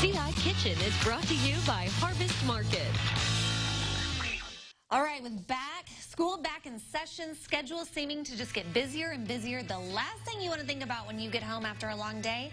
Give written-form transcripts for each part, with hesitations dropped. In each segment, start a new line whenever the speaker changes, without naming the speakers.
CI Kitchen is brought to you by Harvest Market.
All right, with school back in session, schedule seeming to just get busier and busier. The last thing you want to think about when you get home after a long day,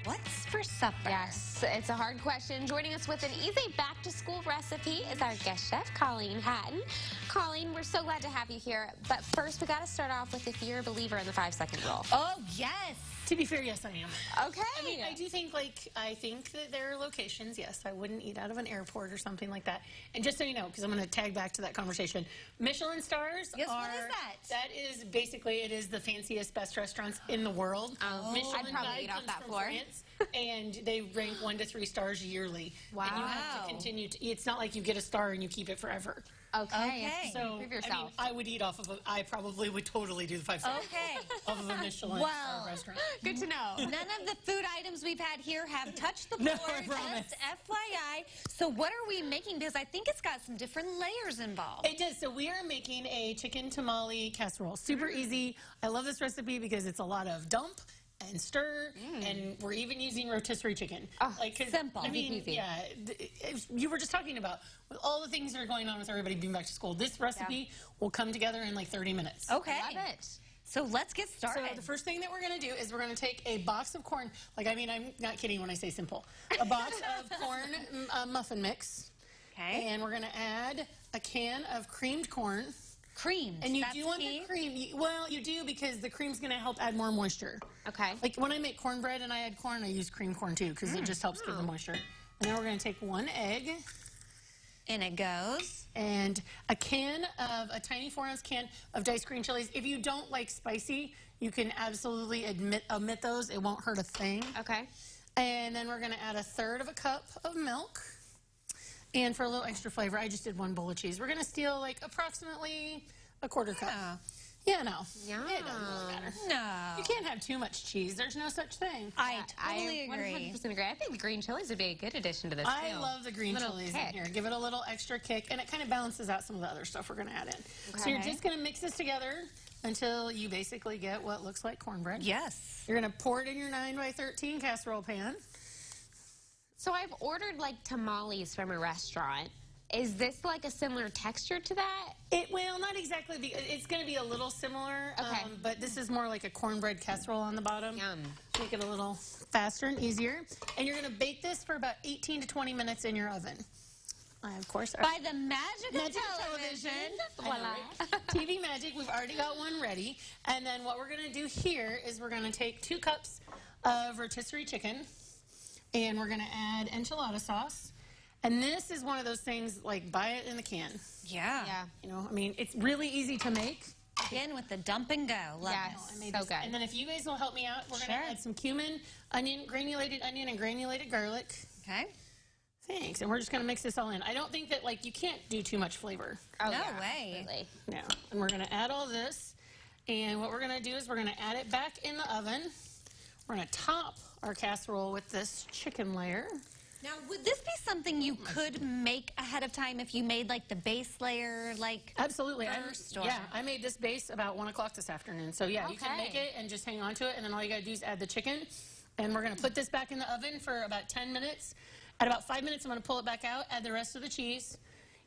what's for supper?
Yes, it's a hard question. Joining us with an easy back-to-school recipe is our guest chef, Colleen Hatton. Colleen, we're so glad to have you here. But first, we got to start off with if you're a believer in the 5-second rule.
Oh, yes.
To be fair, yes, I am.
Okay.
I mean, I do think, I think that there are locations, yes, I wouldn't eat out of an airport or something like that. And just so you know, because I'm going to tag back to that conversation, Michelin stars
Yes,
are...
what is that?
That is, basically, it is the fanciest, best restaurants in the world. Michelin
I'd probably
Guide
eat off
comes
that
from
floor.
France, and they rank 1 to 3 stars yearly.
Wow.
And you have to continue to... It's not like you get a star and you keep it forever.
Okay.
So,
Prove yourself.
I mean, I would eat off of I probably would totally do the 5 seconds off of a Michelin star restaurant.
Good to know.
None of the food items we've had here have touched the
No,
floor,
I promise.
just FYI. So what are we making? Because I think it's got some different layers involved.
It does. So we are making a chicken tamale casserole. Super easy. I love this recipe because it's a lot of dump and stir, and we're even using rotisserie chicken.
Oh,
simple.
I mean,
Easy peasy.
yeah, you were just talking about with all the things that are going on with everybody being back to school. This recipe will come together in like 30 minutes.
Okay.
Love it.
So let's get started.
So the first thing that we're going to do is we're going to take a box of corn. I'm not kidding when I say simple. A box of corn muffin mix.
Okay.
And we're going to add a can of creamed corn.
Cream.
And you do want the cream. Well, you do because the cream's going to help add more moisture.
Okay.
Like when I make cornbread and I add corn, I use cream corn too because it just helps give the moisture. And then we're going to take 1 egg.
In it goes.
And a tiny 4-ounce can of diced green chilies. If you don't like spicy, you can absolutely omit those. It won't hurt a thing.
Okay.
And then we're going to add 1/3 of a cup of milk. And for a little extra flavor, I just did 1 bowl of cheese. We're going to steal like approximately 1/4 cup. Yeah, no.
Yeah.
It doesn't really matter.
No.
You can't have too much cheese. There's no such thing.
I totally agree.
100% agree. I think the green chilies would be a good addition to this,
I
too.
love the green chilies in here. Give it a little extra kick, and it kind of balances out some of the other stuff we're going to add in. So you're just going to mix this together until you basically get what looks like cornbread.
Yes.
You're going to pour it in your 9x13 casserole pan.
So I've ordered like tamales from a restaurant. Is this like a similar texture to that?
Well, not exactly. It's going to be a little similar,
Okay.
but this is more like a cornbread casserole on the bottom.
Yum.
Make it a little faster and easier. And you're going to bake this for about 18 to 20 minutes in your oven. Of course.
By the magic of television.
Voila.
TV magic. We've already got one ready. And then what we're going to do here is we're going to take 2 cups of rotisserie chicken, and we're going to add enchilada sauce. And this is one of those things, like, buy it in the can.
Yeah.
Yeah.
You know, I mean, it's really easy to make.
Again with the dump and go. Love
Yes.
it.
So good.
And then if you guys will help me out, we're going
Sure.
to add some cumin, granulated onion, and granulated garlic.
Okay.
Thanks. And we're just going to mix this all in. I don't think that, like, you can't do too much flavor.
Oh,
No
yeah,
way.
absolutely.
No. And we're going to add all this. And what we're going to do is we're going to add it back in the oven. We're going to top our casserole with this chicken layer.
Now, would this be something you could make ahead of time if you made like the base layer, like
Absolutely.
first?
Yeah, I made this base about 1 o'clock this afternoon. So yeah, you can make it and just hang on to it, and then all you gotta do is add the chicken. And we're gonna put this back in the oven for about 10 minutes. At about 5 minutes, I'm gonna pull it back out, add the rest of the cheese.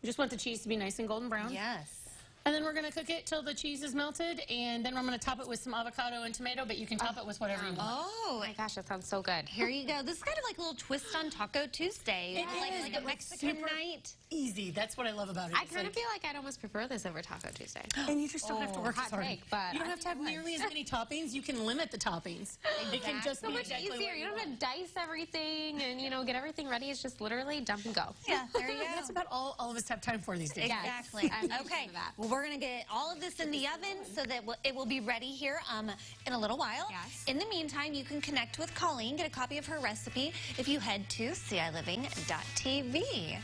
You just want the cheese to be nice and golden brown.
Yes.
And then we're gonna cook it till the cheese is melted, and then I'm gonna top it with some avocado and tomato, but you can top it with whatever you want.
Oh,
Oh my gosh, that sounds so good.
here you go. This is kind of like a little twist on Taco Tuesday.
It is,
like
but
a Mexican
super
night.
Easy. That's what I love about it.
I
It's
kind of
like-
feel like I'd almost prefer this over Taco Tuesday.
And you just don't have to work
hot
as hard.
take, but
you don't
I
have to have
think it
nearly as many toppings. You can limit the toppings. It can just
So
be
much
exactly
easier.
what
You don't
want.
have to dice everything and, get everything ready. It's just literally dump and go.
Yeah, there you go.
That's about all of us have time for these days.
Exactly.
I'm a
Okay.
fan of that.
Well, we're going to get all of this in the oven so that it will be ready here in a little while.
Yes.
In the meantime, you can connect with Colleen, get a copy of her recipe if you head to CILiving.tv.